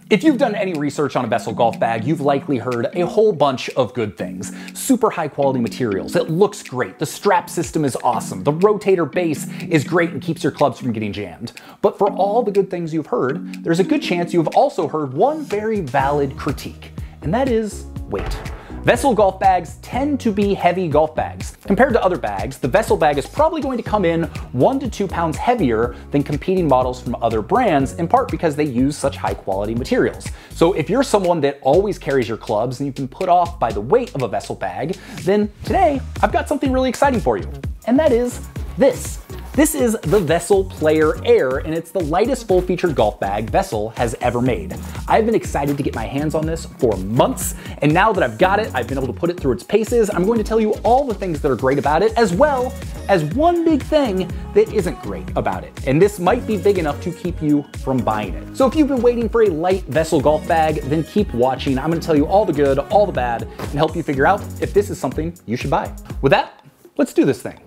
If you've done any research on a Vessel golf bag, you've likely heard a whole bunch of good things. Super high quality materials, it looks great, the strap system is awesome, the rotator base is great and keeps your clubs from getting jammed. But for all the good things you've heard, there's a good chance you've also heard one very valid critique, and that is weight. Vessel golf bags tend to be heavy golf bags. Compared to other bags, the Vessel bag is probably going to come in 1 to 2 pounds heavier than competing models from other brands, in part because they use such high quality materials. So if you're someone that always carries your clubs and you've been put off by the weight of a Vessel bag, then today I've got something really exciting for you. And that is this. This is the Vessel Player Air, and it's the lightest full-featured golf bag Vessel has ever made. I've been excited to get my hands on this for months, and now that I've got it, I've been able to put it through its paces. I'm going to tell you all the things that are great about it, as well as one big thing that isn't great about it. And this might be big enough to keep you from buying it. So if you've been waiting for a light Vessel golf bag, then keep watching. I'm gonna tell you all the good, all the bad, and help you figure out if this is something you should buy. With that, let's do this thing.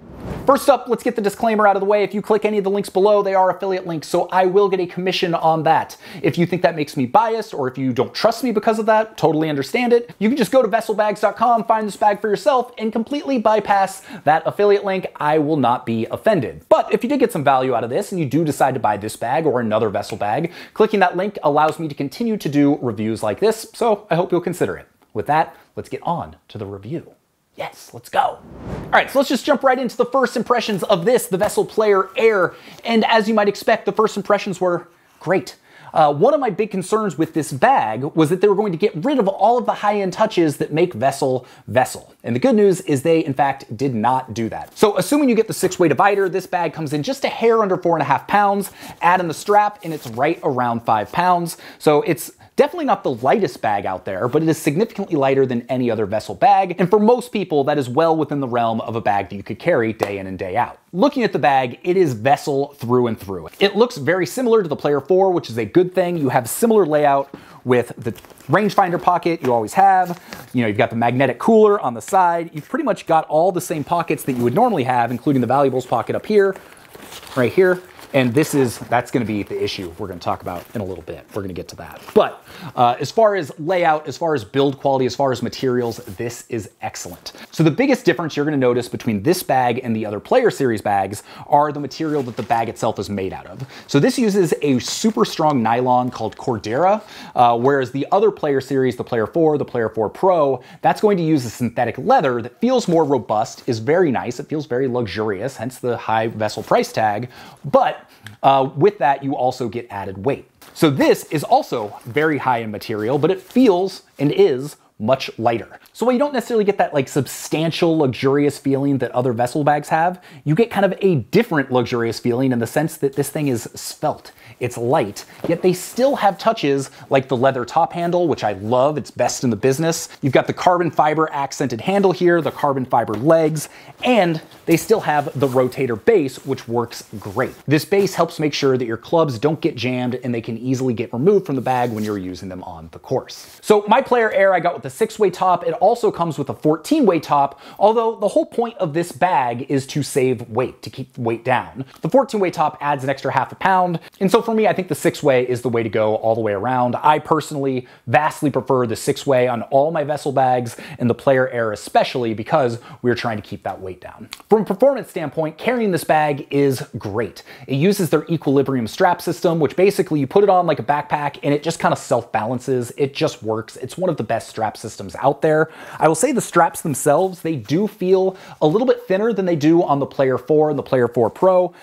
First up, let's get the disclaimer out of the way. If you click any of the links below, they are affiliate links, so I will get a commission on that. If you think that makes me biased, or if you don't trust me because of that, totally understand it. You can just go to vesselbags.com, find this bag for yourself, and completely bypass that affiliate link. I will not be offended. But if you did get some value out of this, and you do decide to buy this bag or another Vessel bag, clicking that link allows me to continue to do reviews like this, so I hope you'll consider it. With that, let's get on to the review. Yes, let's go. All right, so let's just jump right into the first impressions of this, the Vessel Player Air. And as you might expect, the first impressions were great. One of my big concerns with this bag was that they were going to get rid of all of the high-end touches that make Vessel Vessel. And the good news is they, in fact, did not do that. So assuming you get the 6-way divider, this bag comes in just a hair under 4.5 pounds. Add in the strap, and it's right around 5 pounds. So it's definitely not the lightest bag out there, but it is significantly lighter than any other Vessel bag, and for most people, that is well within the realm of a bag that you could carry day in and day out. Looking at the bag, it is Vessel through and through. It looks very similar to the Player 4, which is a good thing. You have similar layout with the rangefinder pocket you always have. You know, you've got the magnetic cooler on the side. You've pretty much got all the same pockets that you would normally have, including the valuables pocket up here, right here. And that's gonna be the issue we're gonna talk about in a little bit. We're gonna get to that. But as far as layout, as far as build quality, as far as materials, this is excellent. So the biggest difference you're gonna notice between this bag and the other Player Series bags are the material that the bag itself is made out of. So this uses a super strong nylon called Cordura, whereas the other Player Series, the Player 4, the Player 4 Pro, that's going to use a synthetic leather that feels more robust, is very nice, it feels very luxurious, hence the high Vessel price tag, but with that, you also get added weight. So this is also very high in material, but it feels and is much lighter. So while you don't necessarily get that like substantial, luxurious feeling that other Vessel bags have, you get kind of a different luxurious feeling in the sense that this thing is svelte. It's light, yet they still have touches like the leather top handle, which I love, it's best in the business. You've got the carbon fiber accented handle here, the carbon fiber legs, and they still have the rotator base, which works great. This base helps make sure that your clubs don't get jammed and they can easily get removed from the bag when you're using them on the course. So my Player Air I got with the 6-way top. It also comes with a 14-way top, although the whole point of this bag is to save weight, to keep weight down. The 14-way top adds an extra half a pound, and so for me, I think the 6-way is the way to go all the way around. I personally vastly prefer the 6-way on all my Vessel bags, and the Player Air especially, because we're trying to keep that weight down. From a performance standpoint, carrying this bag is great. It uses their equilibrium strap system, which basically you put it on like a backpack and it just kind of self-balances. It just works. It's one of the best strap systems out there. I will say the straps themselves, they do feel a little bit thinner than they do on the Player 4 and the Player 4 Pro.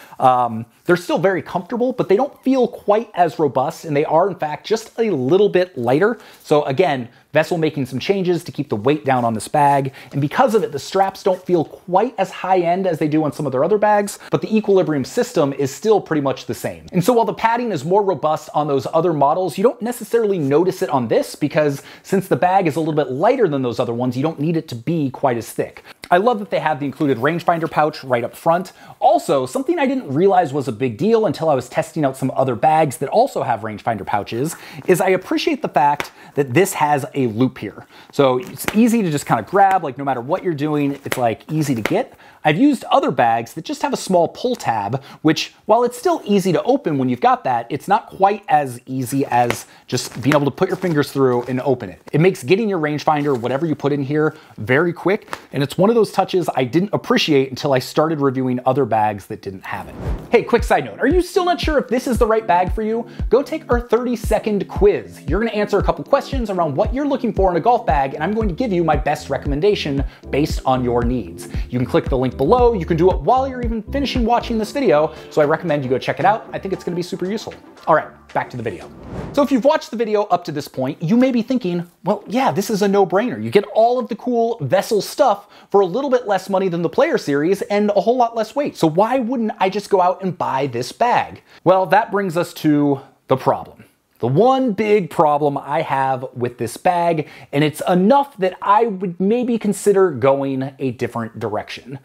They're still very comfortable, but they don't feel quite as robust, and they are in fact just a little bit lighter. So again, Vessel making some changes to keep the weight down on this bag, and because of it, the straps don't feel quite as high-end as they do on some of their other bags, but the equilibrium system is still pretty much the same. And so while the padding is more robust on those other models, you don't necessarily notice it on this, because since the bag is a little bit lighter than those other ones, you don't need it to be quite as thick. I love that they have the included rangefinder pouch right up front. Also, something I didn't realize was a big deal until I was testing out some other bags that also have rangefinder pouches, is I appreciate the fact that this has a loop here. So it's easy to just kind of grab, like no matter what you're doing, it's like easy to get. I've used other bags that just have a small pull tab, which, while it's still easy to open when you've got that, it's not quite as easy as just being able to put your fingers through and open it. It makes getting your rangefinder, whatever you put in here, very quick, and it's one of those touches I didn't appreciate until I started reviewing other bags that didn't have it. Hey, quick side note, are you still not sure if this is the right bag for you? Go take our 30-second quiz. You're gonna answer a couple questions around what you're looking for in a golf bag, and I'm going to give you my best recommendation based on your needs. You can click the link below. You can do it while you're even finishing watching this video, so I recommend you go check it out. I think it's gonna be super useful. All right, back to the video. So if you've watched the video up to this point, you may be thinking, well, yeah, this is a no-brainer. You get all of the cool Vessel stuff for a little bit less money than the Player Series and a whole lot less weight. So why wouldn't I just go out and buy this bag? Well, that brings us to the problem. The one big problem I have with this bag, and it's enough that I would maybe consider going a different direction,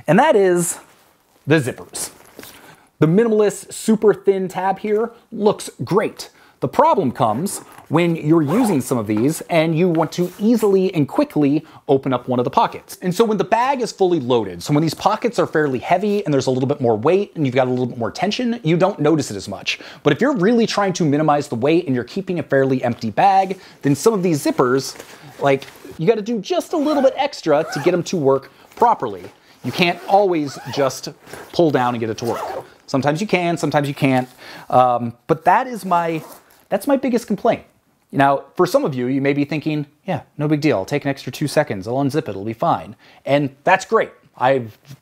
and that is the zippers. The minimalist, super thin tab here looks great. The problem comes when you're using some of these and you want to easily and quickly open up one of the pockets. And so when the bag is fully loaded, so when these pockets are fairly heavy and there's a little bit more weight and you've got a little bit more tension, you don't notice it as much. But if you're really trying to minimize the weight and you're keeping a fairly empty bag, then some of these zippers, like, you gotta do just a little bit extra to get them to work properly. You can't always just pull down and get it to work. Sometimes you can, sometimes you can't. But that's my biggest complaint. Now, for some of you, you may be thinking, yeah, no big deal. I'll take an extra 2 seconds. I'll unzip it. It'll be fine. And that's great.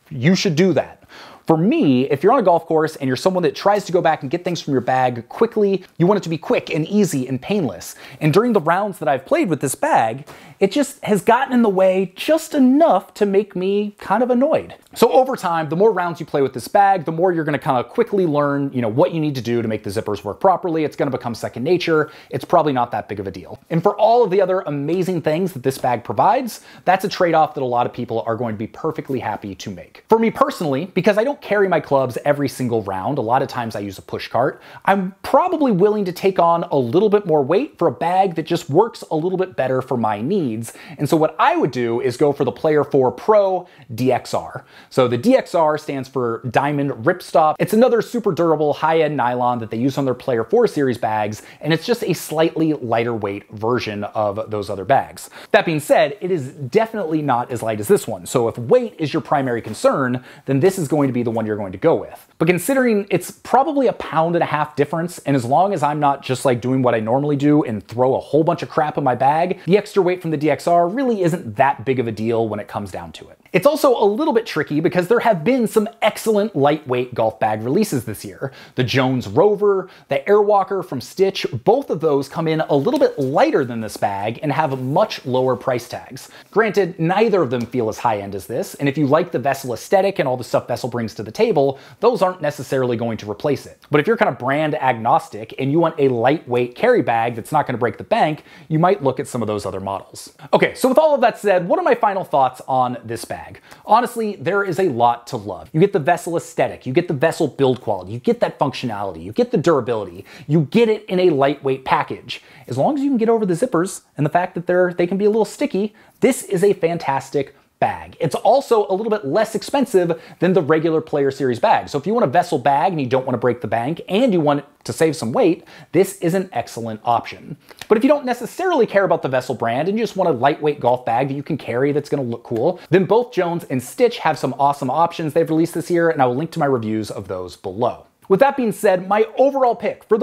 You should do that. For me, if you're on a golf course and you're someone that tries to go back and get things from your bag quickly, you want it to be quick and easy and painless. And during the rounds that I've played with this bag, it just has gotten in the way just enough to make me kind of annoyed. So over time, the more rounds you play with this bag, the more you're gonna kind of quickly learn, what you need to do to make the zippers work properly. It's gonna become second nature. It's probably not that big of a deal. And for all of the other amazing things that this bag provides, that's a trade-off that a lot of people are going to be perfectly happy to make. For me personally, because I don't carry my clubs every single round, a lot of times I use a push cart, I'm probably willing to take on a little bit more weight for a bag that just works a little bit better for my needs. And so what I would do is go for the Player 4 Pro DXR. So the DXR stands for Diamond Ripstop. It's another super durable high-end nylon that they use on their Player 4 series bags, and it's just a slightly lighter weight version of those other bags. That being said, it is definitely not as light as this one. So if weight is your primary concern, then this is going to be the one you're going to go with. But considering it's probably a £1.50 difference, and as long as I'm not just like doing what I normally do and throw a whole bunch of crap in my bag, the extra weight from the DXR really isn't that big of a deal when it comes down to it. It's also a little bit tricky because there have been some excellent lightweight golf bag releases this year. The Jones Rover, the Airwalker from Stitch, both of those come in a little bit lighter than this bag and have much lower price tags. Granted, neither of them feel as high-end as this, and if you like the Vessel aesthetic and all the stuff Vessel brings to the table, those aren't necessarily going to replace it. But if you're kind of brand agnostic and you want a lightweight carry bag that's not going to break the bank, you might look at some of those other models. Okay, so with all of that said, what are my final thoughts on this bag? Honestly, there is a lot to love. You get the Vessel aesthetic, you get the Vessel build quality, you get that functionality, you get the durability, you get it in a lightweight package. As long as you can get over the zippers and the fact that they can be a little sticky, this is a fantastic bag. It's also a little bit less expensive than the regular Player Series bag. So if you want a Vessel bag and you don't want to break the bank and you want to save some weight, this is an excellent option. But if you don't necessarily care about the Vessel brand and you just want a lightweight golf bag that you can carry that's going to look cool, then both Jones and Stitch have some awesome options they've released this year, and I will link to my reviews of those below. With that being said, my overall pick for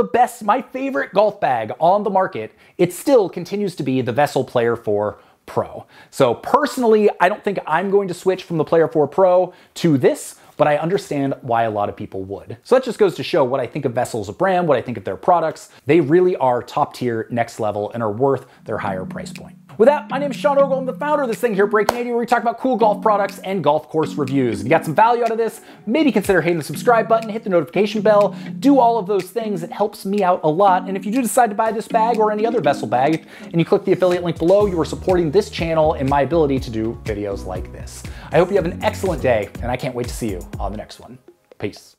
my favorite golf bag on the market, it still continues to be the Vessel Player 4 Pro. So personally, I don't think I'm going to switch from the Player 4 Pro to this, but I understand why a lot of people would. So that just goes to show what I think of Vessel as a brand, what I think of their products. They really are top tier, next level, and are worth their higher price point. With that, my name is Sean Ogle. I'm the founder of this thing here, Breaking 80, where we talk about cool golf products and golf course reviews. If you got some value out of this, maybe consider hitting the subscribe button, hit the notification bell, do all of those things. It helps me out a lot. And if you do decide to buy this bag or any other Vessel bag, and you click the affiliate link below, you are supporting this channel and my ability to do videos like this. I hope you have an excellent day, and I can't wait to see you on the next one. Peace.